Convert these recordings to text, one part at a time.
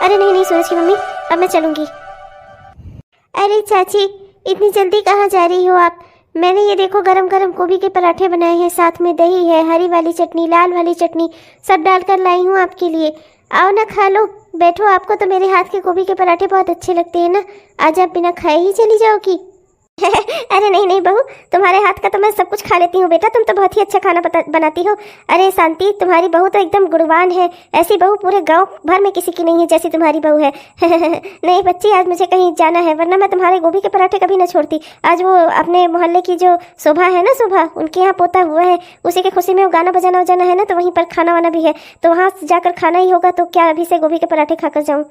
अरे नहीं नहीं सूरज की मम्मी, अब मैं चलूंगी। अरे चाची, इतनी जल्दी कहाँ जा रही हो आप? मैंने ये देखो गरम गरम गोभी के पराठे बनाए हैं, साथ में दही है, हरी वाली चटनी, लाल वाली चटनी, सब डालकर लाई हूँ आपके लिए। आओ ना, खा लो, बैठो। आपको तो मेरे हाथ के गोभी के पराठे बहुत अच्छे लगते हैं ना, आज आप बिना खाए ही चली जाओगी? अरे नहीं नहीं बहू, तुम्हारे हाथ का तो मैं सब कुछ खा लेती हूँ बेटा, तुम तो बहुत ही अच्छा खाना बनाती हो। अरे शांति, तुम्हारी बहू तो एकदम गुणवान है, ऐसी बहू पूरे गांव भर में किसी की नहीं है जैसी तुम्हारी बहू है। नहीं बच्ची, आज मुझे कहीं जाना है, वरना मैं तुम्हारे गोभी के पराठे कभी ना छोड़ती। आज वो अपने मोहल्ले की जो शोभा है ना, शोभा, उनके यहाँ पोता हुआ है, उसी के खुशी में वो गाना बजाना है ना, तो वहीं पर खाना वाना भी है, तो वहाँ जाकर खाना ही होगा। तो क्या अभी से गोभी के पराठे खाकर जाऊँ?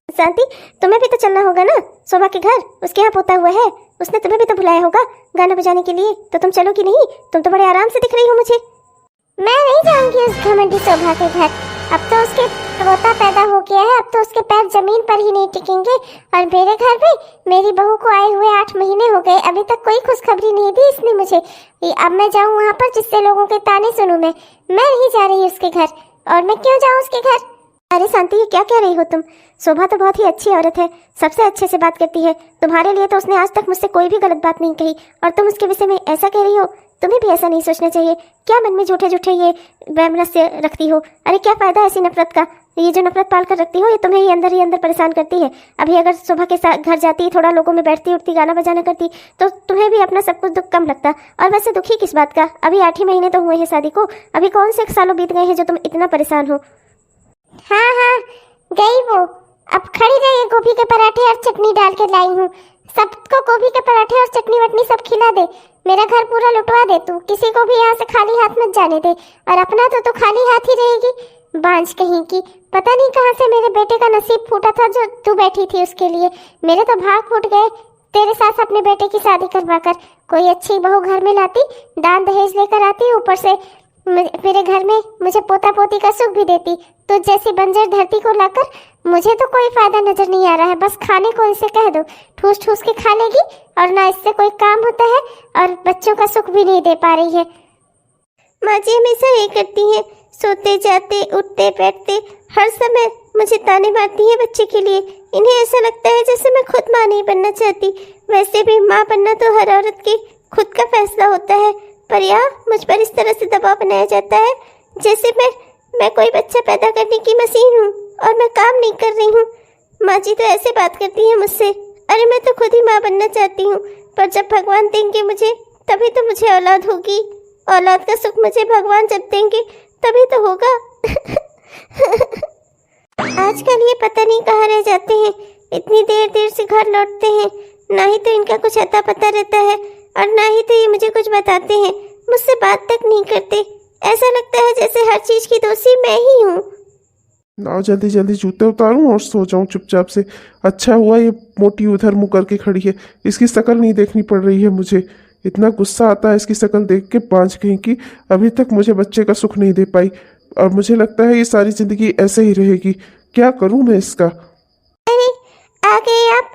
शांति, तुम्हें भी तो चलना होगा ना शोभा के घर, उसके यहाँ पोता हुआ है, उसने तुम्हें भी तो बुलाया होगा गाना बजाने के लिए, तो तुम चलो कि नहीं? तुम तो बड़े आराम से दिख रही हो मुझे। मैं नहीं जाऊंगी उस घमंडी शोभा के घर, अब तो उसके पोता पैदा हो गया है, अब तो उसके पैर जमीन पर ही नहीं टिकेंगे। और मेरे घर में मेरी बहू को आए हुए 8 महीने हो गए, अभी तक कोई खुशखबरी नहीं दी इसने मुझे। अब मैं जाऊँ वहाँ पर जिससे लोगों के ताने सुनूं? मैं नहीं जा रही उसके घर। और मैं क्यों जाऊँ उसके घर? अरे शांति, ये क्या कह रही हो तुम? शोभा तो बहुत ही अच्छी औरत है, सबसे अच्छे से बात करती है, तुम्हारे लिए तो उसने आज तक मुझसे कोई भी गलत बात नहीं कही, और तुम उसके विषय में ऐसा कह रही हो? तुम्हें भी ऐसा नहीं सोचना चाहिए। क्या मन में झूठे झूठे ये वैमनस्य रखती हो? अरे क्या फायदा ऐसी नफरत का? ये जो नफरत पाल कर रखती हो, ये तुम्हें ही अंदर परेशान करती है। अभी अगर शोभा के साथ घर जाती, थोड़ा लोगों में बैठती उठती, गाना बजाना करती, तो तुम्हें भी अपना सब कुछ दुख कम लगता। और वैसे दुखी किस बात का? अभी 8 ही महीने तो हुए हैं शादी को, अभी कौन से सालों बीत गए हैं जो तुम इतना परेशान हो? हाँ, गई वो, अब खड़ी रही, गोभी के पराठे और चटनी डाल के लाई हूँ, सबको गोभी के पराठे और चटनी वटनी सब खिला दे, मेरा घर पूरा लुटवा दे तू, किसी को भी यहाँ से खाली हाथ मत जाने दे। और अपना तो खाली हाथ ही रहेगी, बांझ कहीं की। पता नहीं कहाँ से मेरे बेटे का नसीब फूटा था जो तू बैठी थी उसके लिए, मेरे तो भाग फूट गए तेरे साथ अपने बेटे की शादी करवाकर। कोई अच्छी बहू घर में लाती, दान दहेज लेकर आती, ऊपर से मेरे घर में मुझे पोता पोती का सुख भी देती। तो जैसी बंजर धरती को लाकर मुझे तो कोई फायदा नजर नहीं आ रहा है। बस खाने को इसे कह दो, ठूस ठूस के खा लेगी, और ना इससे कोई काम होता है, और बच्चों का सुख भी नहीं दे पा रही है। माँ जी हमेशा ये करती हैं, सोते जाते उठते बैठते हर समय मुझे ताने मारती हैं बच्चे के लिए। इन्हें ऐसा लगता है जैसे मैं खुद माँ नहीं बनना चाहती। वैसे भी माँ बनना तो हर औरत की खुद का फैसला होता है, पर यहाँ मुझ पर इस तरह से दबाव बनाया जाता है जैसे मैं कोई बच्चा पैदा करने की मशीन हूँ और मैं काम नहीं कर रही हूँ। माँ जी तो ऐसे बात करती हैं मुझसे। अरे मैं तो खुद ही माँ बनना चाहती हूँ, पर जब भगवान देंगे मुझे, तभी तो मुझे औलाद होगी। औलाद का सुख मुझे भगवान जब देंगे तभी तो होगा। आजकल ये पता नहीं कहाँ रह जाते हैं, इतनी देर से घर लौटते हैं, ना ही तो इनका कुछ अता पता रहता है और ना ही तो ये मुझे कुछ बताते हैं, मुझसे बात तक नहीं करते। ऐसा लगता है जैसे हर चीज की दोषी मैं ही हूँ। ना जल्दी जल्दी जूते उतारूं और सो जाऊं चुपचाप से। अच्छा हुआ ये मोटी उधर मुंह करके खड़ी है, इसकी शक्ल नहीं देखनी पड़ रही है मुझे। इतना गुस्सा आता है इसकी शक्ल देख के, बांझ कहीं की, अभी तक मुझे बच्चे का सुख नहीं दे पाई, और मुझे लगता है ये सारी जिंदगी ऐसे ही रहेगी। क्या करूं मैं इसका? अरे आ गए आप?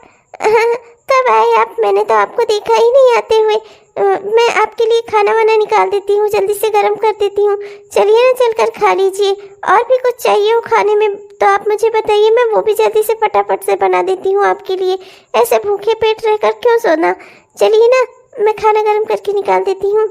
कब आए आप? मैंने तो आपको देखा ही नहीं आते हुए। मैं आपके लिए खाना वाना निकाल देती हूँ, जल्दी से गर्म कर देती हूँ। चलिए ना, चलकर खा लीजिए। और भी कुछ चाहिए हो खाने में तो आप मुझे बताइए, मैं वो भी जल्दी से फटाफट से बना देती हूँ आपके लिए। ऐसे भूखे पेट रहकर क्यों सोना? चलिए ना, मैं खाना गर्म करके निकाल देती हूँ।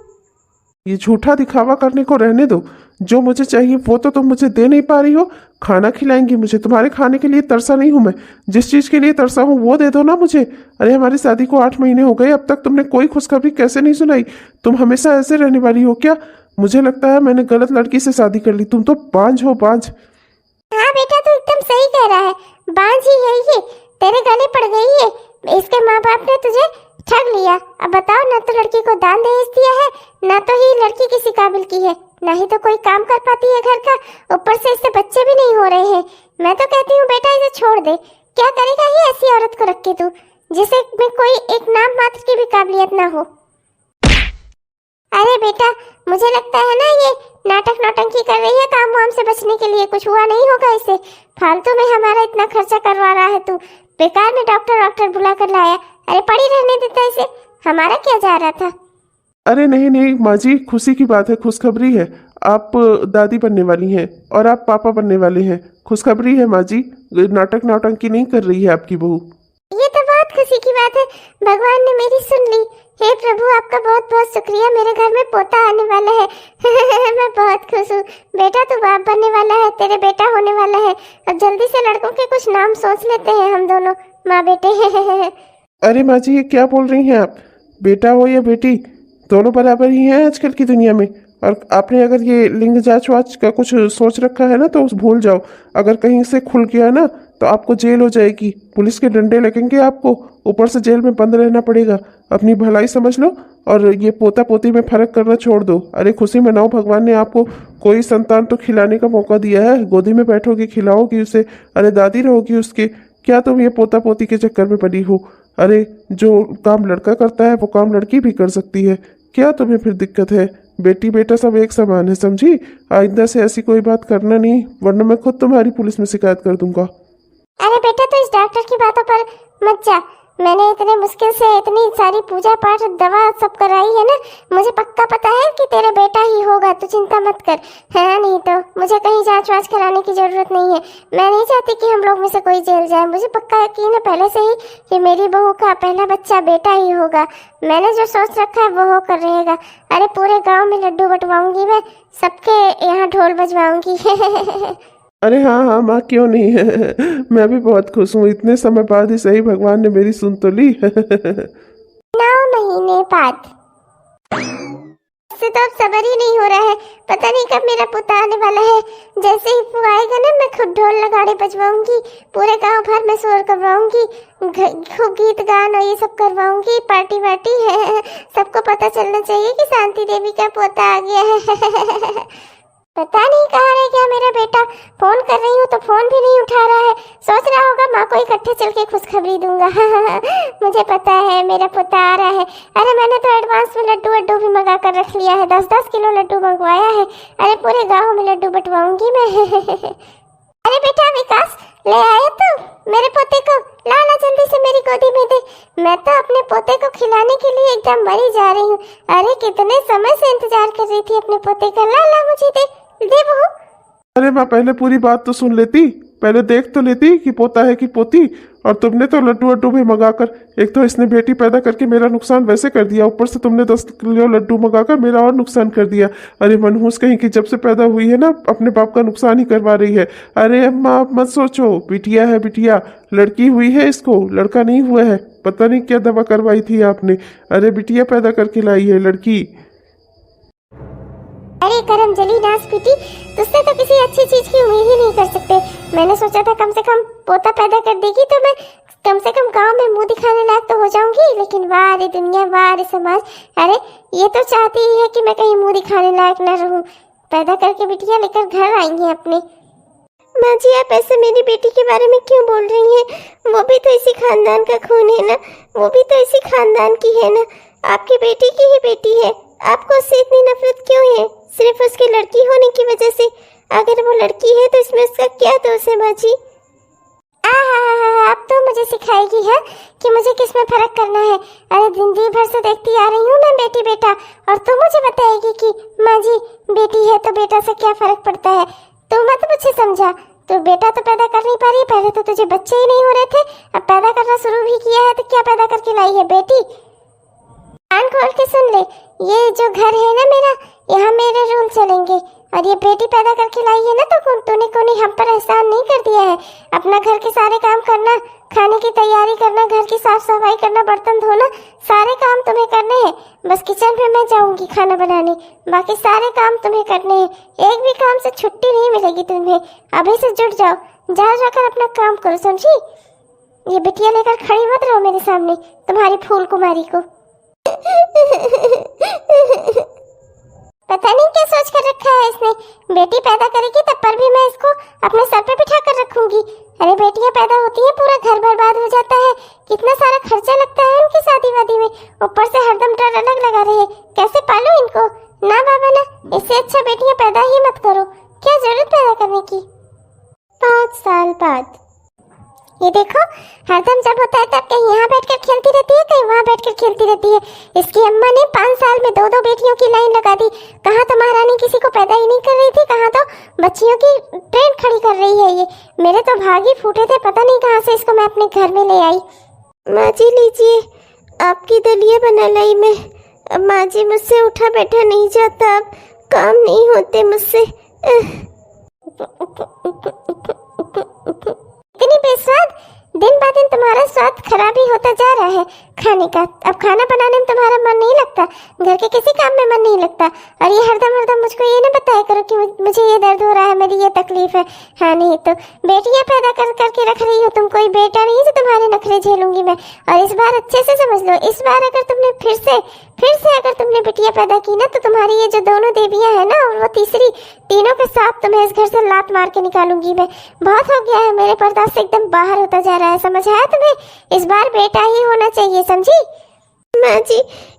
ये झूठा दिखावा करने को रहने दो, जो मुझे चाहिए वो तो तुम मुझे दे नहीं पा रही हो। खाना खिलाएंगी मुझे, तुम्हारे खाने के लिए तरसा नहीं हूं मैं, जिस चीज के लिए तरसा हूं वो दे दो ना मुझे। अरे हमारी शादी को 8 महीने हो गए, अब तक तुमने कोई खुशखबरी कैसे नहीं सुनाई? तुम हमेशा ऐसे रहने वाली हो क्या? मुझे लगता है मैंने गलत लड़की से शादी कर ली, तुम तो बांझ हो, बांझ। हाँ बेटा, तो एकदम सही कह रहा है, बांझ ही है ये, तेरे गले पड़ गई है। इसके माँ बाप ने तुझे ठग लिया। अब बताओ, ना तो लड़की को दान दहेज दिया है, ना तो ही लड़की किसी काबिल की है, ना ही तो कोई काम कर पाती है घर का, ऊपर से इससे बच्चे भी नहीं हो रहे हैं। मैं तो कहती हूँ बेटा इसे छोड़ दे। क्या करेगा ये ऐसी औरत को रख के तू, जिसे में कोई एक नाम मात्र की भी काबिलियत ना हो? अरे बेटा, मुझे लगता है ना ये नाटक नौटंकी कर रही है, काम वाम से बचने के लिए। कुछ हुआ नहीं होगा इसे, फालतू में हमारा इतना खर्चा करवा रहा है तू, बेकार में डॉक्टर बुला कर लाया। अरे पड़ी रहने देता इसे, हमारा क्या जा रहा था? अरे नहीं नहीं माँ जी, खुशी की बात है, खुशखबरी है। आप दादी बनने वाली हैं और आप पापा बनने वाले हैं। खुशखबरी है माँ जी, नाटक नौटंकी नहीं कर रही है आपकी बहू। ये तो बहुत खुशी की बात है, भगवान ने मेरी सुन ली। हे प्रभु, आपका बहुत बहुत शुक्रिया, मेरे घर में पोता आने वाला है। मैं बहुत खुश हूँ। बेटा तू बाप बनने वाला है, तेरे बेटा होने वाला है। अब जल्दी से लड़कों के कुछ नाम सोच लेते हैं हम दोनों माँ बेटे। अरे माँ जी, ये क्या बोल रही हैं आप? बेटा हो या बेटी, दोनों बराबर ही हैं आजकल की दुनिया में। और आपने अगर ये लिंग जांच वाच का कुछ सोच रखा है ना तो उस भूल जाओ। अगर कहीं से खुल गया ना तो आपको जेल हो जाएगी, पुलिस के डंडे लगेंगे आपको, ऊपर से जेल में बंद रहना पड़ेगा। अपनी भलाई समझ लो और ये पोता पोती में फर्क करना छोड़ दो। अरे खुशी मनाओ, भगवान ने आपको कोई संतान तो खिलाने का मौका दिया है। गोदी में बैठोगी, खिलाओगी उसे, अरे दादी रहोगी उसके। क्या तुम ये पोता पोती के चक्कर में पड़ी हो? अरे जो काम लड़का करता है वो काम लड़की भी कर सकती है। क्या तुम्हें फिर दिक्कत है? बेटी बेटा सब एक समान है, समझी? आइंदा से ऐसी कोई बात करना नहीं, वरना मैं खुद तुम्हारी पुलिस में शिकायत कर दूंगा। अरे बेटा, तो इस डॉक्टर की बातों पर मत जा। मैंने इतने मुश्किल से इतनी सारी पूजा पाठ दवा सब कराई है ना, मुझे पक्का पता है कि तेरा बेटा ही होगा। तू चिंता मत कर। है नहीं तो मुझे कहीं जांच वाच कराने की जरूरत नहीं है। मैं नहीं चाहती कि हम लोग में से कोई जेल जाए। मुझे पक्का यकीन है पहले से ही कि मेरी बहू का पहला बच्चा बेटा ही होगा। मैंने जो सोच रखा है वो होकर रहेगा। अरे पूरे गाँव में लड्डू बंटवाऊंगी मैं, सबके यहाँ ढोल बजवाऊंगी। अरे हाँ हाँ माँ, क्यों नहीं है। मैं भी बहुत खुश हूँ, इतने समय बाद ही सही भगवान ने मेरी सुन तो ली। 9 महीने बाद से तो अब सबर ही नहीं हो रहा है। पता नहीं कब मेरा पुता आने वाला है। जैसे ही वो आएगा ना, मैं खुद ढोल नगाड़े बजवाऊंगी, पूरे गांव भर में शोर करवाऊंगी, खूब गीत गान और ये सब करवाऊंगी, पार्टी वार्टी है। सबको पता चलना चाहिए कि शांति देवी का पोता आ गया है। पता नहीं कहाँ रह गया मेरा बेटा। फोन कर रही हूँ तो फोन भी नहीं उठा रहा है। सोच रहा होगा माँ को इकट्ठे चल के खुशखबरी दूंगा। मुझे पता है मेरा पोता आ रहा है। अरे मैंने तो एडवांस में लड्डू वड्डू भी मंगा कर रख लिया है, 10-10 किलो लड्डू मंगवाया है। अरे पूरे गाँव में लड्डू बंटवाऊंगी मैं। अरे बेटा विकास, ले आया तू मेरे पोते को? लाला जल्दी से मेरी गोदी में दे। मैं तो अपने पोते को खिलाने के लिए एकदम मरी जा रही हूँ। अरे कितने समय से इंतजार कर रही थी अपने पोते का। लाला मुझे दे दे बहू। अरे माँ, पहले पूरी बात तो सुन लेती, पहले देख तो लेती कि पोता है कि पोती। और तुमने तो लड्डू वड्डू भी मंगाकर, एक तो इसने बेटी पैदा करके मेरा नुकसान वैसे कर दिया, ऊपर से तुमने 10 किलो लड्डू मंगाकर मेरा और नुकसान कर दिया। अरे मनहूस कहीं की, जब से पैदा हुई है ना अपने बाप का नुकसान ही करवा रही है। अरे अम्मा आप मत सोचो, बिटिया है बिटिया, लड़की हुई है इसको, लड़का नहीं हुआ है। पता नहीं क्या दवा करवाई थी आपने। अरे बिटिया पैदा करके लाई है, लड़की। अरे करम जली नास पीटी, तुझसे तो किसी अच्छी चीज की उम्मीद ही नहीं कर सकते। मैंने सोचा था कम से कम पोता पैदा कर देगी तो मैं कम से कम गांव में मुंह दिखाने लायक तो हो जाऊंगी। लेकिन वाह रे दुनिया, वाह रे समाज। अरे ये तो चाहती ही है कि मैं कहीं मुंह दिखाने लायक न रहूं। पैदा करके बिटिया लेकर घर आई है अपने। माँ जी, आप ऐसे मेरी बेटी के बारे में क्यों बोल रही हैं? वो भी तो इसी खानदान का खून है ना, वो भी तो इसी खानदान की है ना। आपकी बेटी की ही बेटी है, आपको उससे इतनी नफरत क्यों है? सिर्फ उसकी लड़की होने की वजह से? अगर वो लड़की है तो इसमें उसका क्या दोष है माँ जी? अब तो मुझे सिखाएगी है कि मुझे किस में फर्क करना है। अरे जिंदगी भर से देखती आ रही हूँ मैं बेटी बेटा, और तू मुझे बताएगी कि माँ जी बेटी है तो बेटा से क्या फर्क पड़ता है? तू मत मुझे समझा। तू बेटा तो पैदा कर नहीं पा रही, पहले तो तुझे बच्चे ही नहीं हो रहे थे, अब पैदा करना शुरू भी किया है तो क्या पैदा करके लाई है बेटी? कान खोल के सुन ले, ये जो घर है ना मेरा, यहाँ मेरे रूल चलेंगे। और ये बेटी पैदा करके लाई है ना तो तूने कोई हम पर एहसान नहीं कर दिया है। अपना घर के सारे काम करना, खाने की तैयारी करना, घर की साफ सफाई करना, बर्तन धोना, सारे काम तुम्हें करने हैं। बस किचन में मैं जाऊंगी खाना बनाने, बाकी सारे काम तुम्हें करने हैं। एक भी काम से छुट्टी नहीं मिलेगी तुम्हें। अभी से जुट जाओ, जाकर अपना काम करो, समझी? ये बिटिया लेकर खड़ी मत रहो मेरे सामने, तुम्हारी फूल कुमारी को। पता नहीं क्या सोच कर रखा है इसने। बेटी पैदा करेगी तब पर भी मैं इसको अपने सर पे बिठा कर रखूंगी। अरे बेटियां पैदा होती है पूरा घर बर्बाद हो जाता है, कितना सारा खर्चा लगता है उनकी शादी वादी में, ऊपर से हरदम डर अलग लगा रहे। कैसे पालूं इनको? ना बाबा ना, इससे अच्छा बेटियां पैदा ही मत करो, क्या जरूरत पैदा करने की। 5 साल बाद ये देखो, हरदम जब होता है तब कहीं यहाँ बैठकर खेलती रहती है, कहीं वहाँ बैठकर खेलती रहती है। इसकी अम्मा ने 5 साल में 2-2 बेटियों की लाइन लगा दी। कहाँ तो महारानी किसी को पैदा ही नहीं कर रही थी, कहाँ तो बच्चियों की ट्रेन खड़ी कर रही है ये। मेरे तो भाग ही फूटे थे, पता नहीं कहाँ से इसको मैं अपने घर में ले आई। माँ जी लीजिए, आपकी दलिया बना लाई मैं। अब माँ जी मुझसे उठा बैठा नहीं जाता, अब काम नहीं होते मुझसे। इतनी बेस्वाद, दिन ब दिन तुम्हारा स्वाद खराब ही होता जा रहा है खाने का। अब खाना बनाने में तुम्हारा मन नहीं लगता, घर के किसी काम में मन नहीं लगता। और ये हरदम मुझको ये ना बताया करो कि मुझे ये दर्द हो रहा है, मेरी ये तकलीफ है। हाँ नहीं तो बेटियां पैदा करके रख रही हो तुम, कोई बेटा नहीं जो तुम्हारे नखरे झेलूंगी मैं। और इस बार अच्छे से समझ लो, इस बार अगर तुमने फिर से अगर तुमने बिटिया पैदा की ना, तो तुम्हारी ये जो दोनों देवियां है ना, और वो तीसरी, तीनों के साथ तुम्हें इस घर से लात मार के निकालूंगी मैं। बहुत हो गया है, मेरे बर्दाश्त से एकदम बाहर होता जा रहा है। समझ आया तुम्हें? इस बार बेटा ही होना चाहिए, समझी? माँ जी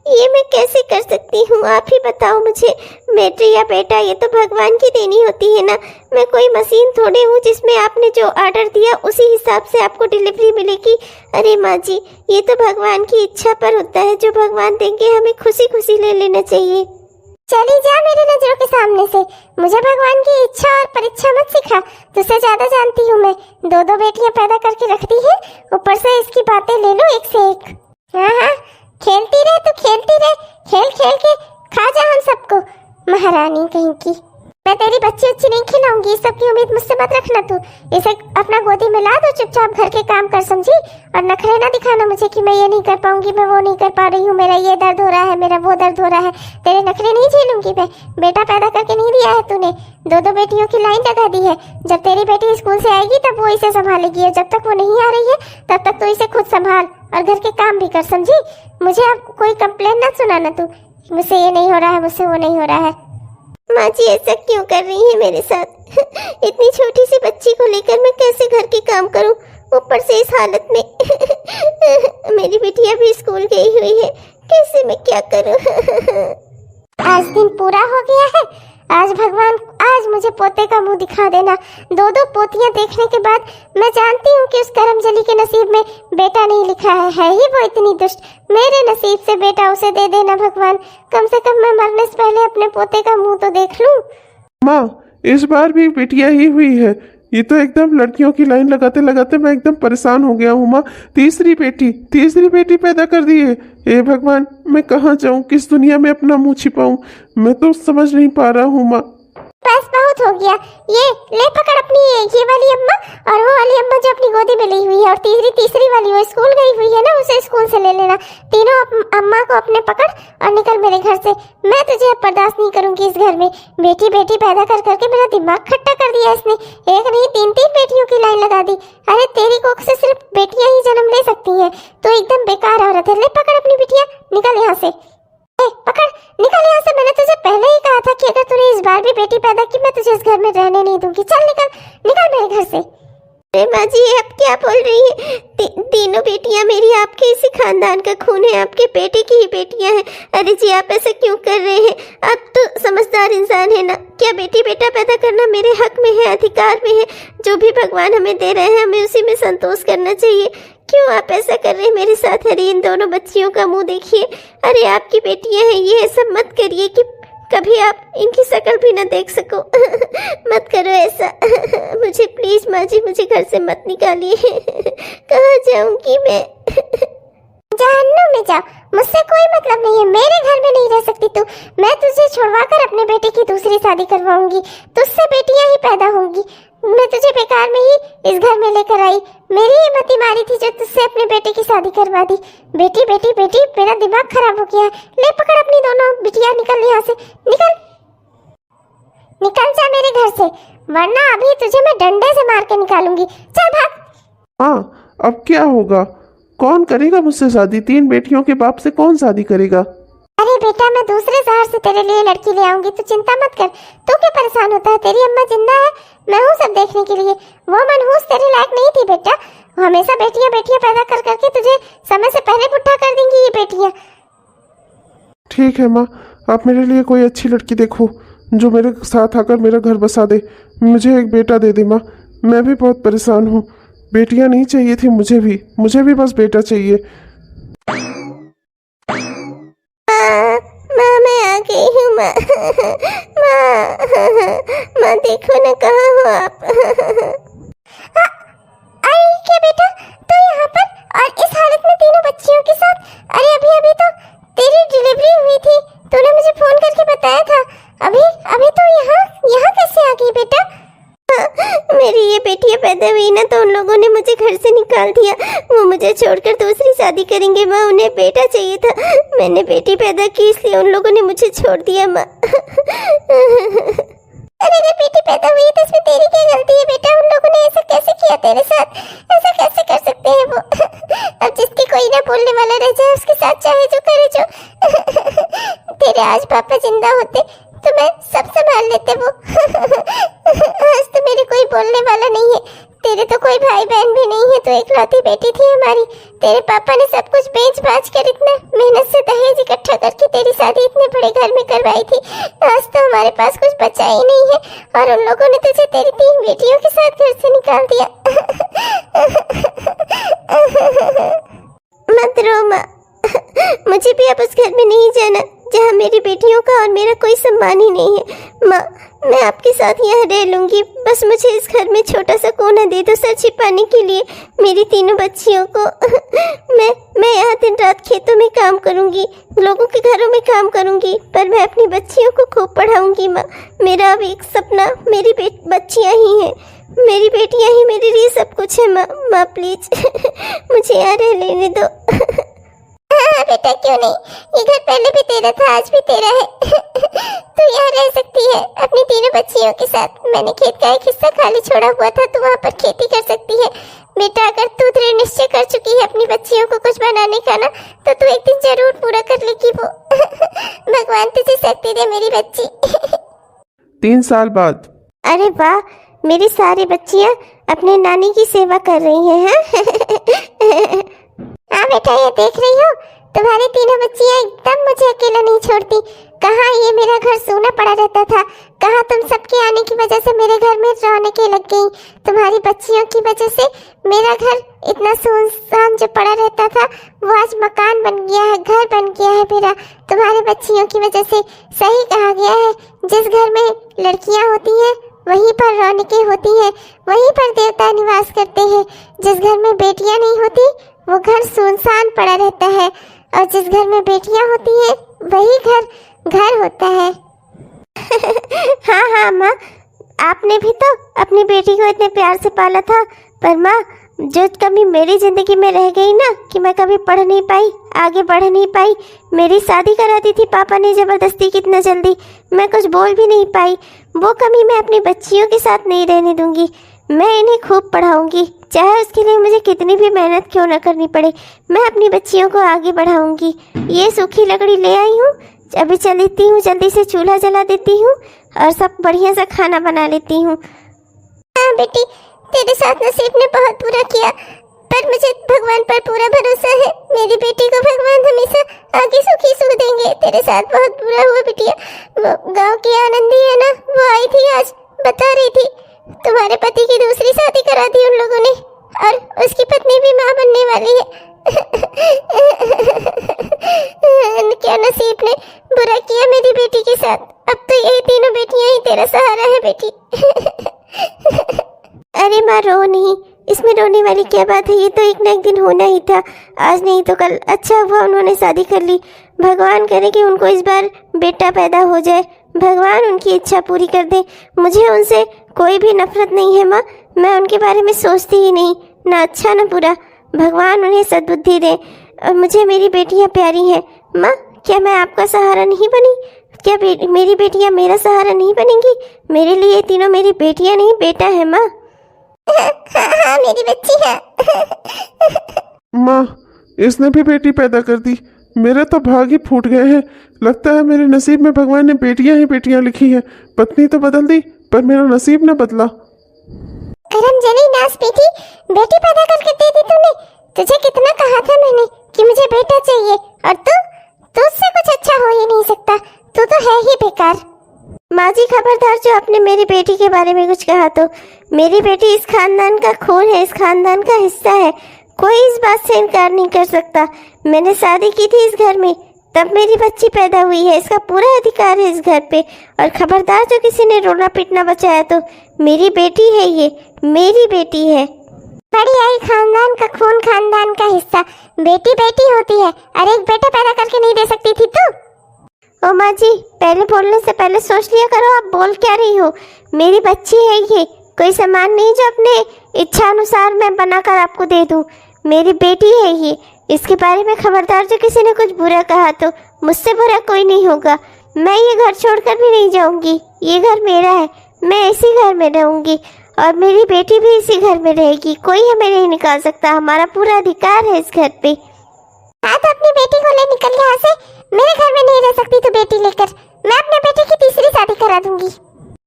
ये मैं कैसे कर सकती हूँ, आप ही बताओ मुझे। बेटे या बेटा ये तो भगवान की देनी होती है ना। मैं कोई मशीन थोड़ी हूँ जिसमें आपने जो ऑर्डर दिया उसी हिसाब से आपको डिलीवरी मिलेगी। अरे माँ जी ये तो भगवान की इच्छा पर होता है, जो भगवान देंगे हमें खुशी खुशी ले लेना चाहिए। चली जा मेरी नजरों के सामने से, मुझे भगवान की इच्छा और परीक्षा मत सिखा, तुझसे ज्यादा जानती हूँ मैं। 2-2 बेटियां पैदा करके रखती है, ऊपर से इसकी बातें ले लो एक से एक। हाँ खेलती रहे तो खेलती रहे, खेल खेल के खा जा हम सबको, महारानी कहीं की। मैं तेरी बच्ची अच्छी नहीं खिलाऊंगी, इस सब की उम्मीद मुझसे मत रखना तू। इसे अपना गोदी में ला दो, चुपचाप घर के काम कर, समझी? और नखरे ना दिखाना मुझे कि मैं ये नहीं कर पाऊंगी, मैं वो नहीं कर पा रही हूँ, मेरा ये दर्द हो रहा है, मेरा वो दर्द हो रहा है। तेरे नखरे नहीं झेलूंगी मैं। बेटा पैदा करके नहीं दिया है तूने, 2-2 बेटियों की लाइन लगा दी है। जब तेरी बेटी स्कूल से आएगी तब वो इसे संभालेगी, और जब तक वो नहीं आ रही है तब तक तू इसे खुद संभाल और घर के काम भी कर, समझी? मुझे अब कोई कंप्लेन ना सुनाना तू, मुझसे ये नहीं हो रहा है, मुझसे वो नहीं हो रहा है। माँ जी ऐसा क्यों कर रही है मेरे साथ? इतनी छोटी सी बच्ची को लेकर मैं कैसे घर के काम करूं, ऊपर से इस हालत में। मेरी बिटिया भी स्कूल गई हुई है, कैसे मैं क्या करूं? आज दिन पूरा हो गया है। आज भगवान, आज मुझे पोते का मुंह दिखा देना। 2-2 पोतियां देखने के बाद मैं जानती हूँ कि उस करमजली के नसीब में बेटा नहीं लिखा है ही वो इतनी दुष्ट। मेरे नसीब से बेटा उसे दे देना भगवान, कम से कम मैं मरने से पहले अपने पोते का मुंह तो देख लूं। माँ इस बार भी बिटिया ही हुई है। ये तो एकदम लड़कियों की लाइन लगाते लगाते मैं एकदम परेशान हो गया हूँ माँ। तीसरी बेटी पैदा कर दी है। हे भगवान मैं कहाँ जाऊँ, किस दुनिया में अपना मुंह छिपाऊं, मैं तो समझ नहीं पा रहा हूँ माँ। बस बहुत हो गया, ये ले पकड़ अपनी ये वाली अम्मा और वो वाली अम्मा जो अपनी गोदी में ली हुई है, और तीसरी वाली वो स्कूल गई हुई है ना, उसे स्कूल से ले लेना। तीनों अम्मा को अपने पकड़ और निकल मेरे घर से। मैं तुझे अब बर्दाश्त नहीं करूंगी इस घर में। बेटी पैदा कर करके मेरा दिमाग खट्टा कर दिया इसने। एक नहीं 3-3 बेटियों की लाइन लगा दी। अरे तेरी कोख से सिर्फ बेटियां ही जन्म ले सकती है, तो एकदम बेकार औरत है। ले पकड़ अपनी बिटिया, निकल यहाँ से, पकड़ निकल यहाँ से। मैंने तुझे पहले ही कहा था कि अगर तूने इस बार भी बेटी पैदा की मैं तुझे इस घर में रहने नहीं दूंगी। चल निकल मेरे घर से। अरे माँ जी आप क्या बोल रही है? तीनों बेटियां मेरी आपके इसी खानदान का खून है, आपके बेटे की ही बेटियां हैं। अरे जी आप ऐसा क्यों कर रहे हैं? आप तो समझदार इंसान है ना। क्या बेटी बेटा पैदा करना मेरे हक में है, अधिकार में है? जो भी भगवान हमें दे रहे हैं हमें उसी में संतोष करना चाहिए। क्यों आप ऐसा कर रहे हैं मेरे साथ? अरे इन दोनों बच्चियों का मुंह देखिए। अरे आपकी बेटियां हैं, ये सब मत करिए कि कभी आप इनकी शक्ल भी ना देख सको। मत करो ऐसा। मुझे प्लीज माँ जी मुझे घर से मत निकालिए। कहाँ जाऊंगी मैं? जहन्नुम में जाओ, मुझसे कोई मतलब नहीं है। मेरे घर में नहीं रह सकती तू। मैं तुझे छुड़वाकर अपने बेटे की दूसरी शादी करवाऊंगी, तुझसे बेटियां ही पैदा होंगी। मैं तुझे बेकार में ही इस घर में लेकर आई। मेरी ही मती मारी थी जो तुझसे अपने बेटे की शादी करवा दी। बेटी मेरा दिमाग खराब हो गया है। ले पकड़ अपनी दोनों बिटिया, निकल यहाँ से, निकल जा मेरे घर से, वरना अभी तुझे मैं डंडे से मार के निकालूंगी। चल भाग। हाँ अब क्या होगा? कौन करेगा मुझसे शादी? 3 बेटियों के बाप से कौन शादी करेगा? अरे बेटा मैं दूसरे शहर से तेरे लिए लड़की ले आऊंगी, तू चिंता मत कर। तू क्या परेशान होता है? तेरी अम्मा जिंदा है, मैं हूँ सब देखने के लिए। वो मनहूस तेरे लायक नहीं थी बेटा। हमेशा बेटियां पैदा कर करके तुझे समय से पहले बुढ़ा कर देंगी ये बेटियां। ठीक है माँ, आप मेरे लिए कोई अच्छी लड़की देखो जो मेरे साथ आकर मेरा घर बसा दे। मुझे एक बेटा दे दे माँ, मैं भी बहुत परेशान हूँ। बेटियां नहीं चाहिए थी मुझे भी बस बेटा चाहिए। माँ मैं आ गई हूँ माँ। माँ देखो ना कहाँ हो आप। अरे क्या बेटा तू यहाँ पर और इस हालत में तीनों बच्चियों के साथ? अरे अभी अभी तो तेरी डिलीवरी हुई थी, तूने मुझे फोन करके बताया था। अभी तो यहाँ कैसे आ गई बेटा? मेरी ये बेटियां पैदा हुई ना तो उन लोगों ने मुझे घर से निकाल दिया। वो मुझे छोड़कर दूसरी शादी करेंगे माँ। उन्हें बेटा चाहिए था, मैंने बेटी पैदा की इसलिए उन लोगों ने मुझे छोड़ दिया माँ। अरे अगर बेटी पैदा हुई तो इसमें तेरी क्या गलती है बेटा? उन लोगों ने ऐसा कैसे किया तेरे साथ? ऐसा कैसे कर सकते हैं वो? अब जिसकी कोई ना बोलने वाला रह जाए उसके साथ चाहे जो करे जो। तेरे आज पापा जिंदा होते तो मैं सब संभाल लेते वो। आज तो मेरे कोई बोलने वाला नहीं है। तेरे तो कोई भाई बहन भी नहीं है, तो इकलौती बेटी थी हमारी। तेरे पापा ने सब कुछ बेच बाच कर इतना मेहनत से दहेज इकट्ठा करके तेरी शादी इतने बड़े घर में करवाई थी। आज तो हमारे पास कुछ बचा ही नहीं है और उन लोगों ने तुझे तेरी 3 बेटियों के साथ घर से निकाल दिया। मत रो माँ, मुझे भी अब उस घर में नहीं जाना जहाँ मेरी बेटियों का और मेरा कोई सम्मान ही नहीं है। माँ मैं आपके साथ यहाँ रह लूँगी, बस मुझे इस घर में छोटा सा कोना दे दो सर छिपाने के लिए मेरी तीनों बच्चियों को। मैं यहाँ दिन रात खेतों में काम करूँगी, लोगों के घरों में काम करूँगी, पर मैं अपनी बच्चियों को खूब पढ़ाऊँगी माँ। मेरा अब एक सपना मेरी बच्चियाँ ही हैं, मेरी बेटियाँ ही मेरे लिए सब कुछ है माँ। माँ प्लीज मुझे यहाँ रह लेने दो। हाँ बेटा क्यों नहीं, ये घर पहले भी तेरा था आज भी तेरा है। तू यहाँ रह सकती है अपनी तीनों बच्चियों के साथ। मैंने खेत का एक हिस्सा खाली छोड़ा हुआ था, तू वहाँ पर खेती कर सकती है बेटा। अगर तू दृढ़ निश्चय कर चुकी है अपनी बच्चियों को कुछ बनाने का ना, तो तू एक दिन जरूर पूरा कर लेगी वो। भगवान तुझे शक्ति दे मेरी बच्ची। 3 साल बाद। अरे वाह, मेरी सारी बच्चियाँ अपने नानी की सेवा कर रही हैं। हाँ बेटा ये देख रही हो, तुम्हारी तीनों बच्चियाँ एकदम मुझे अकेला नहीं छोड़ती। कहाँ ये मेरा घर सूना पड़ा रहता था, कहाँ तुम सबके आने की वजह से मेरे घर में रौनकें लग गई। तुम्हारी बच्चियों की वजह से मेरा घर इतना सुनसान जो पड़ा रहता था वो आज मकान बन गया है, घर बन गया है मेरा, तुम्हारी बच्चियों की वजह से। सही कहा गया है, जिस घर में लड़कियाँ होती हैं वहीं पर रौनकें होती हैं, वहीं पर देवता निवास करते हैं। जिस घर में बेटियाँ नहीं होती वो घर सुनसान पड़ा रहता है, और जिस घर में बेटियां होती हैं वही घर होता है। हाँ माँ, आपने भी तो अपनी बेटी को इतने प्यार से पाला था, पर माँ जो कमी मेरी जिंदगी में रह गई ना कि मैं कभी पढ़ नहीं पाई, आगे बढ़ नहीं पाई। मेरी शादी करा दी थी पापा ने जबरदस्ती कितना जल्दी, मैं कुछ बोल भी नहीं पाई। वो कमी मैं अपनी बच्चियों के साथ नहीं रहने दूंगी। मैं इन्हें खूब पढ़ाऊंगी, चाहे उसके लिए मुझे कितनी भी मेहनत क्यों ना करनी पड़े। मैं अपनी बच्चियों को आगे बढ़ाऊंगी। ये सूखी लकड़ी ले आई हूँ, अभी चल लेती हूँ, जल्दी से चूल्हा जला देती हूँ और सब बढ़िया सा खाना बना लेती हूँ। हाँ बेटी, तेरे साथ नसीब ने बहुत बुरा किया, पर मुझे भगवान पर पूरा भरोसा है। मेरी बेटी को भगवान हमेशा आगे सुखी सुख देंगे। तेरे साथ बहुत बुरा हुआ बिटिया। वो गाँव की आनंदी है ना, वो आई थी आज, बता रही थी तुम्हारे पति की दूसरी शादी करा दी उन लोगों ने, और उसकी पत्नी भी माँ बनने वाली है। क्या नसीब ने बुरा किया मेरी बेटी के साथ। अब तो यही तीनों बेटियां ही तेरा सहारा है बेटी। अरे माँ रो नहीं, इसमें रोने वाली क्या बात है, ये तो एक ना एक दिन होना ही था, आज नहीं तो कल। अच्छा हुआ उन्होंने शादी कर ली, भगवान करे कि उनको इस बार बेटा पैदा हो जाए, भगवान उनकी इच्छा पूरी कर दे। मुझे उनसे कोई भी नफरत नहीं है माँ, मैं उनके बारे में सोचती ही नहीं, ना अच्छा ना बुरा। भगवान उन्हें सद्बुद्धि दे, और मुझे मेरी बेटियाँ प्यारी हैं। माँ क्या मैं आपका सहारा नहीं बनी? क्या मेरी बेटियाँ मेरा सहारा नहीं बनेंगी? मेरे लिए तीनों मेरी बेटियाँ नहीं बेटा है माँ। हाँ मेरी बच्ची है। माँ इसने भी बेटी पैदा कर दी, मेरे तो भाग ही फूट गए हैं। लगता है मेरे नसीब में भगवान ने बेटियां ही बेटियां लिखी हैं। पत्नी तो बदल दी पर मेरा नसीब न बदला। करम जली नास बेटी, बेटी पैदा करके दे दी तूने। तुझे कितना कहा था मैंने कि मुझे बेटा चाहिए, और तुझसे कुछ अच्छा हो ही नहीं सकता, तू तो है ही बेकार। माँ जी जी खबरदार, जो आपने मेरी बेटी के बारे में कुछ कहा तो। मेरी बेटी इस खानदान का खून है, इस खानदान का हिस्सा है, कोई इस बात से इनकार नहीं कर सकता। मैंने शादी की थी इस घर में, तब मेरी बच्ची पैदा हुई है, इसका पूरा अधिकार है इस घर पे। और खबरदार, जो किसी ने रोना पीटना बचाया तो मेरी बेटी है, ये मेरी बेटी है। बड़ी आई खानदान का खून, खानदान का हिस्सा, बेटी बेटी होती है। अरे एक बेटा पैदा करके नहीं दे सकती थी तू? ओ माँ जी, पहले बोलने से पहले सोच लिया करो आप बोल क्या रही हो। मेरी बच्ची है ये, कोई सामान नहीं जो अपने इच्छा अनुसार मैं बनाकर आपको दे दूं। मेरी बेटी है ये, इसके बारे में खबरदार, जो किसी ने कुछ बुरा कहा तो मुझसे बुरा कोई नहीं होगा। मैं ये घर छोड़कर भी नहीं जाऊंगी, ये घर मेरा है, मैं इसी घर में रहूंगी और मेरी बेटी भी इसी घर में रहेगी। कोई हमें नहीं निकाल सकता, हमारा पूरा अधिकार है इस घर पे। हाँ तो अपनी बेटी को ले निकल यहाँ से, मेरे घर में नहीं रह सकती तू बेटी लेकर। मैं अपने बेटे की तीसरी शादी करा दूंगी।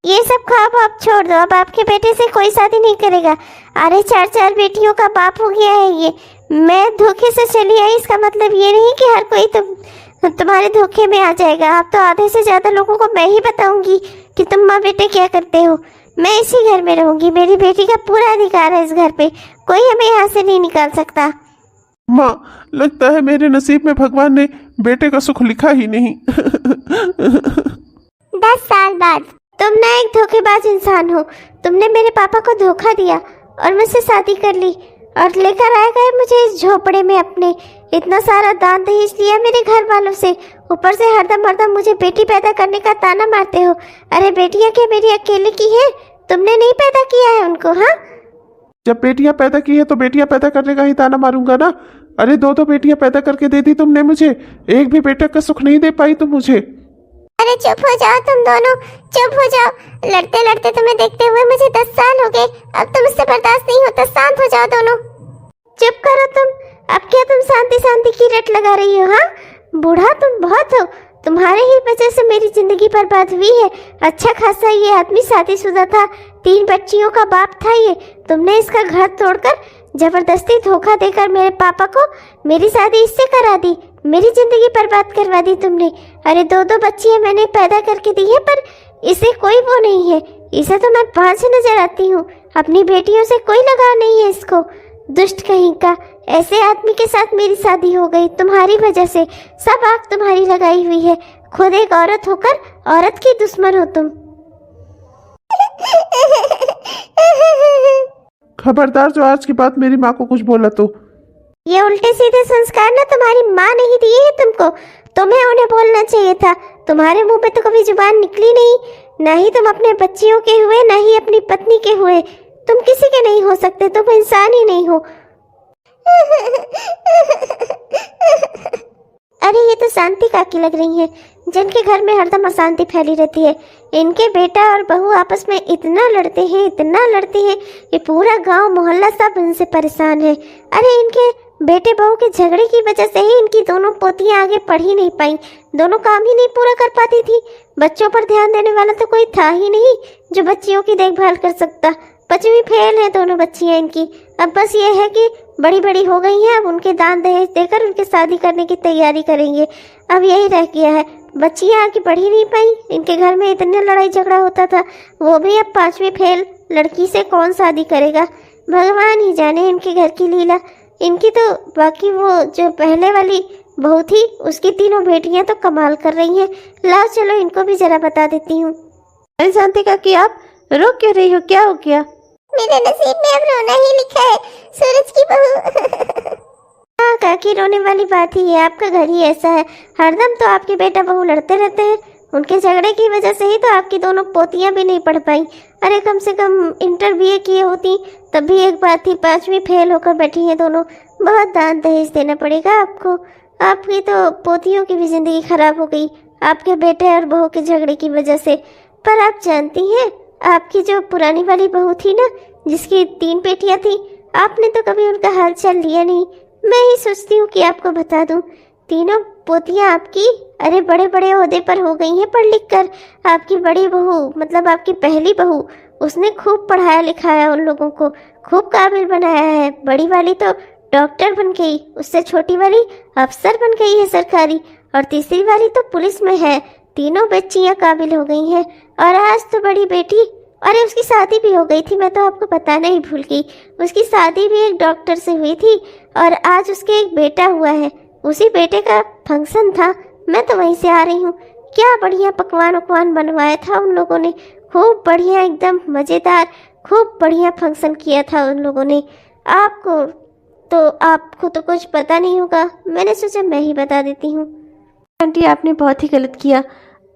ये सब ख्वाब आप छोड़ दो, अब आपके बेटे से कोई शादी नहीं करेगा। अरे 4 बेटियों का बाप हो गया है ये। मैं धोखे से चली आई, इसका मतलब ये नहीं कि हर कोई तुम्हारे धोखे में आ जाएगा। अब तो आधे से ज्यादा लोगों को मैं ही बताऊंगी कि तुम माँ बेटे क्या करते हो। मैं इसी घर में रहूंगी, मेरी बेटी का पूरा अधिकार है इस घर पे, कोई हमें यहाँ से नहीं निकाल सकता। माँ, लगता है मेरे नसीब में भगवान ने बेटे का सुख लिखा ही नहीं। 10 साल बाद। तुम ना एक धोखेबाज इंसान हो। तुमने मेरे पापा को धोखा दिया और मुझसे शादी कर ली और लेकर आए गए मुझे इस झोपड़े में अपने। इतना सारा दान दहेज लिया मेरे घर वालों से, ऊपर से हरदम मुझे बेटी पैदा करने का ताना मारते हो। अरे बेटियां क्या मेरी अकेले की है? तुमने नहीं पैदा किया है उनको? हाँ, जब बेटियां पैदा की है तो बेटियां पैदा करने का ही ताना मारूंगा ना। अरे 2 बेटियां पैदा करके दे दी तुमने मुझे, एक भी बेटे का सुख नहीं दे पाई तुम मुझे। अरे चुप हो जाओ तुम दोनों, चुप हो जाओ। लड़ते लड़ते तुम्हें देखते हुए मुझे 10 साल हो गए, अब तुम इससे बर्दाश्त नहीं होता। शांत हो जाओ दोनों। चुप करो तुम। अब क्या तुम शांति शांति की रट लगा रही हो? हाँ, बूढ़ा तुम बहुत हो, तुम्हारे ही वजह से मेरी जिंदगी बर्बाद हुई है। अच्छा खासा ये आदमी शादीशुदा था, 3 बच्चियों का बाप था ये। तुमने इसका घर तोड़कर जबरदस्ती धोखा देकर मेरे पापा को मेरी शादी इससे करा दी, मेरी जिंदगी बर्बाद करवा दी तुमने। अरे 2 बच्चियां मैंने पैदा करके दी है, पर इसे कोई वो नहीं है। इसे तो मैं 5 नजर आती हूँ, अपनी बेटियों से कोई लगाव नहीं है इसको। दुष्ट कहीं का, ऐसे आदमी के साथ मेरी शादी हो गई तुम्हारी वजह से। सब आग तुम्हारी लगाई हुई है, खुद एक औरत होकर औरत की दुश्मन हो तुम। खबरदार, जो आज की बात मेरी माँ को कुछ बोला तो। ये उल्टे सीधे संस्कार ना तुम्हारी माँ नहीं दिए है तुमको, तुम्हें उन्हें बोलना चाहिए था। तुम्हारे मुंह पे तो कभी जुबान निकली नहीं, ना ही तुम अपने बच्चियों के हुए, ना ही अपनी पत्नी के हुए। तुम किसी के नहीं हो सकते, तुम इंसान ही नहीं हो। अरे ये तो शांति काकी लग रही हैं, जिनके घर में हरदम अशांति फैली रहती है। इनके बेटा और बहू आपस में इतना लड़ते हैं, इतना लड़ते हैं, ये पूरा गांव मोहल्ला सब इनसे परेशान है। अरे इनके बेटे बहू के झगड़े की वजह से ही इनकी दोनों पोतियां आगे पढ़ ही नहीं पाई, दोनों काम ही नहीं पूरा कर पाती थी। बच्चों पर ध्यान देने वाला तो कोई था ही नहीं जो बच्चियों की देखभाल कर सकता। 5वीं फेल है दोनों बच्चियां इनकी। अब बस ये है कि बड़ी बड़ी हो गई हैं, अब उनके दान दहेज देकर उनके शादी करने की तैयारी करेंगे। अब यही रह गया है, बच्चियां आगे पढ़ ही नहीं पाई। इनके घर में इतने लड़ाई झगड़ा होता था, वो भी अब 5वीं फेल लड़की से कौन शादी करेगा? भगवान ही जाने इनके घर की लीला। इनकी तो बाकी वो जो पहले वाली बहू थी उसकी 3 बेटियां तो कमाल कर रही हैं। लाओ चलो इनको भी जरा बता देती हूँ। अरे शांति काकी, आप रो क्यों रही हो? क्या हो गया? मेरे नसीब में अब रोना ही लिखा है, सूरज की बहू। हाँ काकी, रोने वाली बात ही है, आपका घर ही ऐसा है। हरदम तो आपके बेटा बहू लड़ते रहते हैं, उनके झगड़े की वजह से ही तो आपकी दोनों पोतियां भी नहीं पढ़ पाई। अरे कम से कम इंटर BA किए होती तब भी एक बात थी, 5वीं फेल होकर बैठी हैं दोनों। बहुत दान दहेज देना पड़ेगा आपको। आपकी तो पोतियों की भी जिंदगी खराब हो गई आपके बेटे और बहू के झगड़े की वजह से। पर आप जानती हैं, आपकी जो पुरानी वाली बहू थी ना, जिसकी 3 बेटियां थी, आपने तो कभी उनका हाल चाल लिया नहीं। मैं ही सोचती हूँ कि आपको बता दूं, 3 पोतियां आपकी अरे बड़े बड़े ओहदे पर हो गई हैं पढ़ लिख कर। आपकी बड़ी बहू, मतलब आपकी पहली बहू, उसने खूब पढ़ाया लिखाया उन लोगों को, खूब काबिल बनाया है। बड़ी वाली तो डॉक्टर बन गई, उससे छोटी वाली अफसर बन गई है सरकारी, और तीसरी वाली तो पुलिस में है। 3 बच्चियां काबिल हो गई हैं। और आज तो बड़ी बेटी, अरे उसकी शादी भी हो गई थी, मैं तो आपको बताना ही भूल गई। उसकी शादी भी एक डॉक्टर से हुई थी और आज उसके एक बेटा हुआ है। उसी बेटे का फंक्शन था, मैं तो वहीं से आ रही हूँ। क्या बढ़िया पकवान वकवान बनवाया था उन लोगों ने, खूब बढ़िया, एकदम मज़ेदार, खूब बढ़िया फंक्शन किया था उन लोगों ने। आपको तो कुछ पता नहीं होगा, मैंने सोचा मैं ही बता देती हूँ। आंटी, आपने बहुत ही गलत किया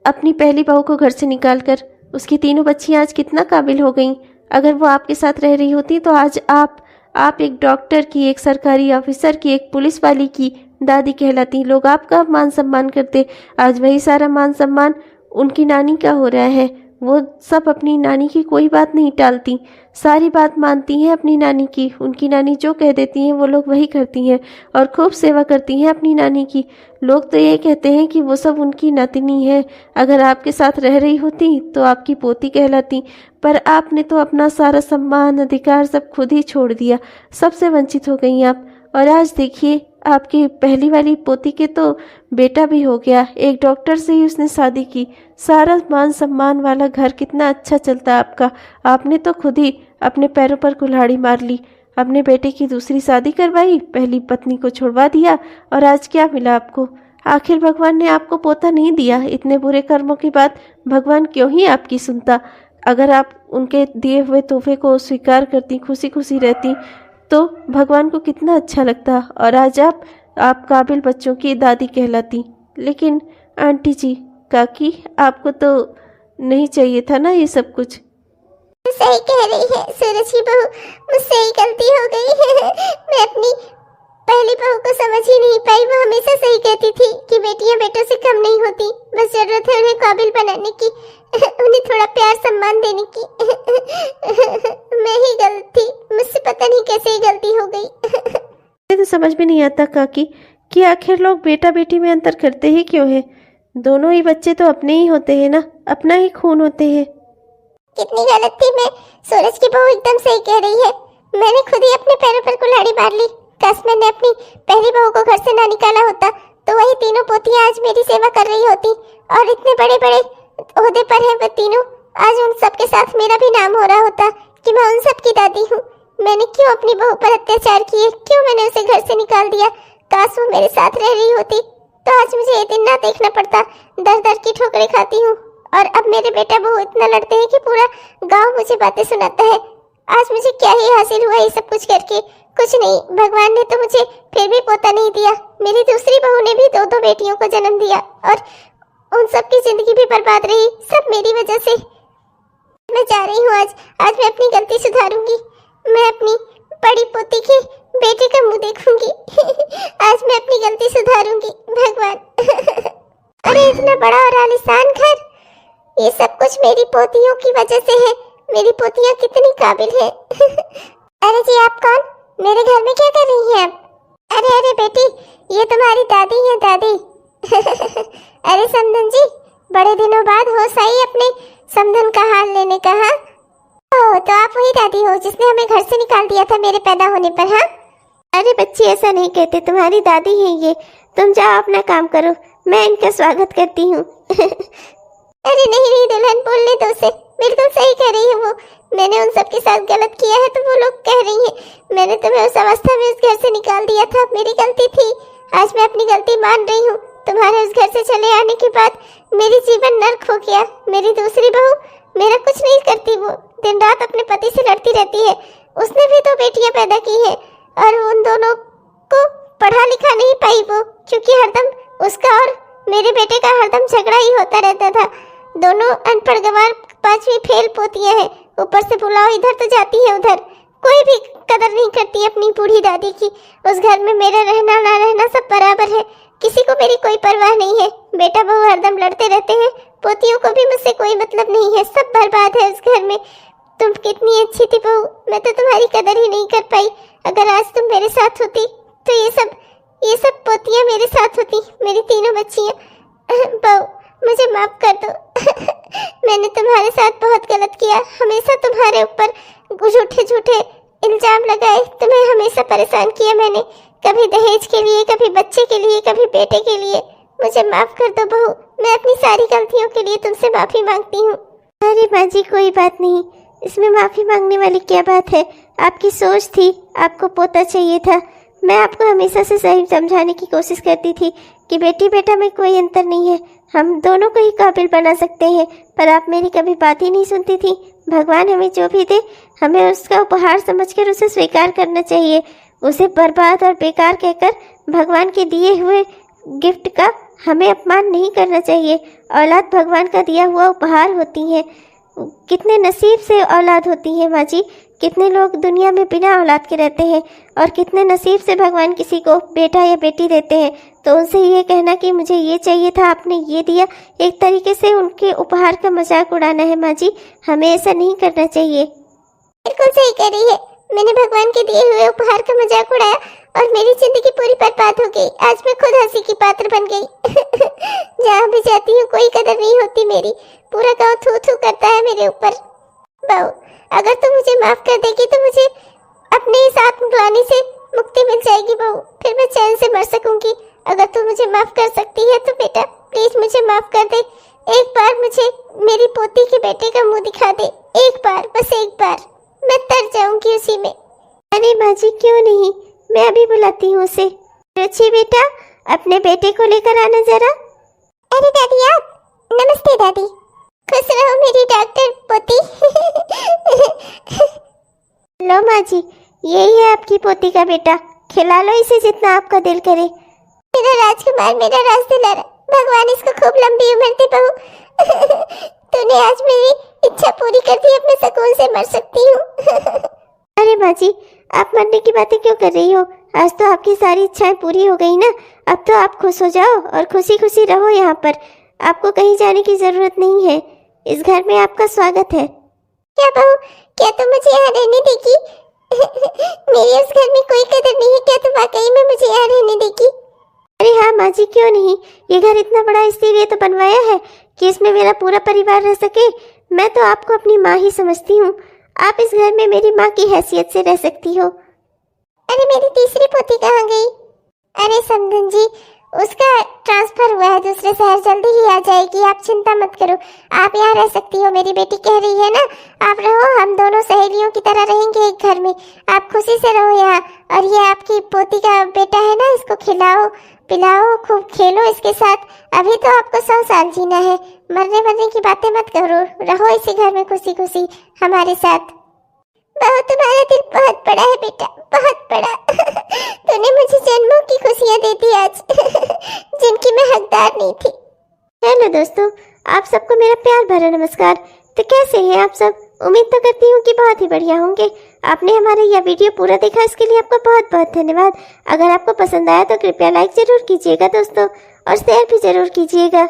अपनी पहली बहू को घर से निकालकर। उसकी तीनों बच्चियां आज कितना काबिल हो गईं। अगर वो आपके साथ रह रही होती तो आज आप एक डॉक्टर की, एक सरकारी ऑफिसर की, एक पुलिस वाली की दादी कहलाती। लोग आपका मान सम्मान करते। आज वही सारा मान सम्मान उनकी नानी का हो रहा है। वो सब अपनी नानी की कोई बात नहीं टालती, सारी बात मानती हैं अपनी नानी की। उनकी नानी जो कह देती हैं वो लोग वही करती हैं और खूब सेवा करती हैं अपनी नानी की। लोग तो ये कहते हैं कि वो सब उनकी नातिनी है। अगर आपके साथ रह रही होती तो आपकी पोती कहलाती, पर आपने तो अपना सारा सम्मान, अधिकार सब खुद ही छोड़ दिया। सबसे वंचित हो गई आप। और आज देखिए, आपकी पहली वाली पोती के तो बेटा भी हो गया, एक डॉक्टर से ही उसने शादी की। सारा मान सम्मान वाला घर कितना अच्छा चलता आपका। आपने तो खुद ही अपने पैरों पर कुल्हाड़ी मार ली, अपने बेटे की दूसरी शादी करवाई, पहली पत्नी को छुड़वा दिया, और आज क्या मिला आपको? आखिर भगवान ने आपको पोता नहीं दिया। इतने बुरे कर्मों के बाद भगवान क्यों ही आपकी सुनता? अगर आप उनके दिए हुए तोहफे को स्वीकार करती, खुशी खुशी रहती, तो भगवान को कितना अच्छा लगता। और आज आप काबिल बच्चों की दादी कहलाती। लेकिन आंटी जी, काकी, आपको तो नहीं चाहिए था ना ये सब कुछ। सही कह रही है सूरज की बहू, मुझसे ही गलती हो गई है। मैं अपनी पहली बहू को समझ ही नहीं पाई। वो हमेशा सही कहती थी कि बेटियां बेटों से कम नहीं होती, बस जरूरत है उन्हें काबिल बनाने की, उन्हें थोड़ा प्यार सम्मान देने की। मैं ही गलत थी, मुझसे पता नहीं कैसे ही गलती हो गई। मुझे तो समझ में नहीं आता काकी कि आखिर लोग बेटा बेटी में अंतर करते ही क्यों है? दोनों ही बच्चे तो अपने ही होते हैं ना, अपना ही खून होते हैं। कितनी गलत थी मैं। सूरज की बहू एकदम सही कह रही है। मैंने खुद ही अपने पैरों पर कुल्हाड़ी मार ली। काश मैंने अपनी पहली बहू को घर से ना निकाला होता तो वही तीनों पोतियां आज मेरी सेवा कर रही होती, और इतने बड़े बड़े ओहदे पर है वो तीनों। आज उन सब के साथ मेरा भी नाम हो रहा होता कि मैं उन सब की दादी हूँ। मैंने क्यों अपनी बहू पर अत्याचार किए? क्यों मैंने उसे घर से निकाल दिया? काश वो मेरे साथ रह रही होती तो आज मुझे ये दिन ना देखना पड़ता। दर दर की ठोकरें खाती हूँ, और अब मेरे बेटा बहू इतना लड़ते हैं कि पूरा गांव मुझे बातें सुनाता है। आज मुझे क्या ही हासिल हुआ ये सब कुछ करके? कुछ नहीं। भगवान ने तो मुझे फिर भी पोता नहीं दिया। मेरी दूसरी बहू ने भी दो बेटियों को जन्म दिया, और उन सब की जिंदगी भी बर्बाद रही, सब मेरी वजह से। मैं जा रही हूँ आज मैं अपनी गलती सुधारूंगी। मैं अपनी बड़ी पोती के बेटे का मुंह देखूंगी। आज मैं अपनी गलती सुधारूंगी भगवान। अरे इतना बड़ा और आलीशान घर, ये सब कुछ मेरी पोतियों की वजह से है। मेरी पोतियां कितनी काबिल है। अरे जी, आप कौन? मेरे घर में क्या कर रही हैं आप? अरे बेटी, ये तुम्हारी दादी है, दादी। अरे समधन जी, बड़े दिनों बाद होश आई अपने समधन का हाल लेने का। हाँ, तो आप वही दादी हो जिसने हमें घर से निकाल दिया था मेरे पैदा होने पर? हाँ, अरे बच्ची, ऐसा नहीं कहते, तुम्हारी दादी है ये। तुम जाओ अपना काम करो, मैं इनका स्वागत करती हूँ। अरे नहीं दुल्हन, बोलने दो उसे, बिल्कुल सही कह रही है वो। मैंने उन सब के साथ गलत किया है तो वो लोग कह रही हैं। मैंने तुम्हें उस अवस्था में उस घर से निकाल दिया था, मेरी गलती थी। आज मैं अपनी गलती मान रही हूँ। तुम्हारे उस घर से चले आने के बाद मेरी जीवन नर्क हो गया। मेरी दूसरी बहू मेरा कुछ नहीं करती, वो दिन रात अपने पति से लड़ती रहती है। उसने भी तो बेटियां पैदा की है, और उन दोनों को पढ़ा लिखा नहीं पाई वो, क्योंकि हरदम उसका और मेरे बेटे का हरदम झगड़ा ही होता रहता था। दोनों अनपढ़ गंवार 5वीं फेल पोतियां हैं, ऊपर से बुलाओ इधर तो जाती है उधर। कोई भी कदर नहीं करती अपनी बूढ़ी दादी की। उस घर में मेरा रहना ना रहना सब बराबर है, किसी को मेरी कोई परवाह नहीं है। बेटा बहू हरदम लड़ते रहते हैं, पोतियों को भी मुझसे कोई मतलब नहीं है, सब बर्बाद है उस घर में। तुम कितनी अच्छी थी बहू, मैं तो तुम्हारी कदर ही नहीं कर पाई। अगर आज तुम मेरे साथ होती तो ये सब पोतियां मेरे साथ होती, मेरी तीनों बच्चियां। बहू मुझे माफ कर दो। मैंने तुम्हारे साथ बहुत गलत किया, हमेशा तुम्हारे ऊपर झूठे इल्जाम लगाए, तुम्हें हमेशा परेशान किया मैंने, कभी दहेज के लिए, कभी बच्चे के लिए, कभी बेटे के लिए। मुझे माफ कर दो बहू, मैं अपनी सारी गलतियों के लिए तुमसे माफी मांगती हूँ। अरे माँ जी कोई बात नहीं, इसमें माफ़ी मांगने वाली क्या बात है। आपकी सोच थी, आपको पोता चाहिए था। मैं आपको हमेशा से सही समझाने की कोशिश करती थी कि बेटी बेटा में कोई अंतर नहीं है, हम दोनों को ही काबिल बना सकते हैं, पर आप मेरी कभी बात ही नहीं सुनती थी। भगवान हमें जो भी दे, हमें उसका उपहार समझकर उसे स्वीकार करना चाहिए। उसे बर्बाद और बेकार कहकर भगवान के दिए हुए गिफ्ट का हमें अपमान नहीं करना चाहिए। औलाद भगवान का दिया हुआ उपहार होती है। कितने नसीब से औलाद होती है माँ जी। कितने लोग दुनिया में बिना औलाद के रहते हैं और कितने नसीब से भगवान किसी को बेटा या बेटी देते हैं। तो उनसे ये कहना कि मुझे ये चाहिए था, आपने ये दिया, एक तरीके से उनके उपहार का मजाक उड़ाना है माँ जी। हमें ऐसा नहीं करना चाहिए। बिल्कुल सही कह रही है। मैंने भगवान के दिए हुए उपहार का मजाक उड़ाया और मेरी जिंदगी पूरी बर्बाद हो गई। आज मैं खुद हंसी की पात्र बन गई। जहाँ भी जाती हूँ कोई कदर नहीं होती मेरी। पूरा गांव थू थू करता है मेरे ऊपर। बहू, अगर तू मुझे माफ कर देगी तो मुझे अपने इस आत्मग्लानि से मुक्ति मिल जाएगी बहू। फिर मैं चैन से मर सकूंगी। अगर तू मुझे माफ कर सकती है तो बेटा प्लीज मुझे माफ कर दे। एक बार मुझे मेरी पोती के बेटे का मुंह दिखा दे, एक बार, बस एक बार। मैं तर जाऊंगी उसी में। अरे माँ जी क्यों नहीं, मैं अभी बुलाती हूँ उसे। रुचि बेटा, अपने बेटे को लेकर आना जरा। अरे दादी आप, नमस्ते दादी। खुश रहो मेरी डॉक्टर पोती। लो माँ जी, यही है आपकी पोती का बेटा, खिला लो इसे जितना आपका दिल करे। मेरा राजकुमार, मेरा राजदुलारा, भगवान इसको खूब लंबी उम्र दे बहू। तूने आज मेरी इच्छा पूरी कर दी, अब मैं सुकून से मर सकती हूँ। अरे माँ जी, आप मरने की बातें क्यों कर रही हो? आज तो आपकी सारी इच्छाएं पूरी हो गई ना। अब तो आप खुश हो जाओ और खुशी खुशी रहो यहाँ पर। आपको कहीं जाने की जरूरत नहीं है। इस घर में आपका स्वागत है। क्या बहू, क्या तुम मुझे यहाँ रहने देगी? मेरी उस घर में कोई कदर नहीं है, क्या तुम वाकई में मुझे यहाँ रहने देगी? अरे हाँ माँ जी, क्यों नहीं। ये घर इतना बड़ा इसीलिए तो बनवाया है कि इसमें मेरा पूरा परिवार रह सके। मैं तो आपको अपनी माँ ही समझती हूँ। आप इस घर में मेरी माँ की हैसियत से रह सकती हो। अरे मेरी तीसरी पोती कहाँ गई? अरे समधन जी, उसका ट्रांसफर हुआ है दूसरे शहर, जल्दी ही आ जाएगी, आप चिंता मत करो। आप यहाँ रह सकती हो, मेरी बेटी कह रही है ना। आप रहो, हम दोनों सहेलियों की तरह रहेंगे एक घर में। आप खुशी से रहो यहाँ। और ये आपकी पोती का बेटा है ना, इसको खिलाओ पिलाओ, खूब खेलो इसके साथ। अभी तो आपको 100 साल जीना है। मरने की बातें मत करो, रहो इसी घर में खुशी खुशी हमारे साथ। बहू, तुम्हारा दिल बहुत बड़ा है बेटा, बहुत बड़ा। तूने मुझे जन्मों की खुशियाँ दे दी आज, जिनकी मैं हकदार नहीं थी। हेलो दोस्तों, आप सबको मेरा प्यार भरा नमस्कार। तो कैसे हैं आप सब? उम्मीद तो करती हूँ कि बहुत ही बढ़िया होंगे। आपने हमारा यह वीडियो पूरा देखा, इसके लिए आपका बहुत बहुत धन्यवाद। अगर आपको पसंद आया तो कृपया लाइक जरूर कीजिएगा दोस्तों, और शेयर भी जरूर कीजिएगा।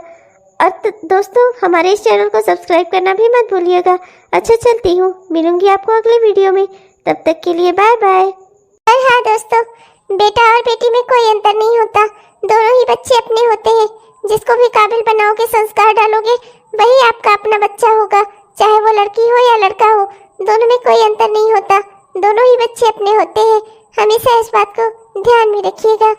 और दोस्तों, हमारे इस चैनल को सब्सक्राइब करना भी मत भूलिएगा। अच्छा चलती हूँ, मिलूंगी आपको अगले वीडियो में। तब तक के लिए बाय बाय। और हाँ दोस्तों, बेटा और बेटी में कोई अंतर नहीं होता, दोनों ही बच्चे अपने होते हैं। जिसको भी काबिल बनाओगे, संस्कार डालोगे, वही आपका अपना बच्चा होगा। चाहे वो लड़की हो या लड़का हो, दोनों में कोई अंतर नहीं होता, दोनों ही बच्चे अपने होते हैं। हमेशा इस बात को ध्यान में रखिएगा।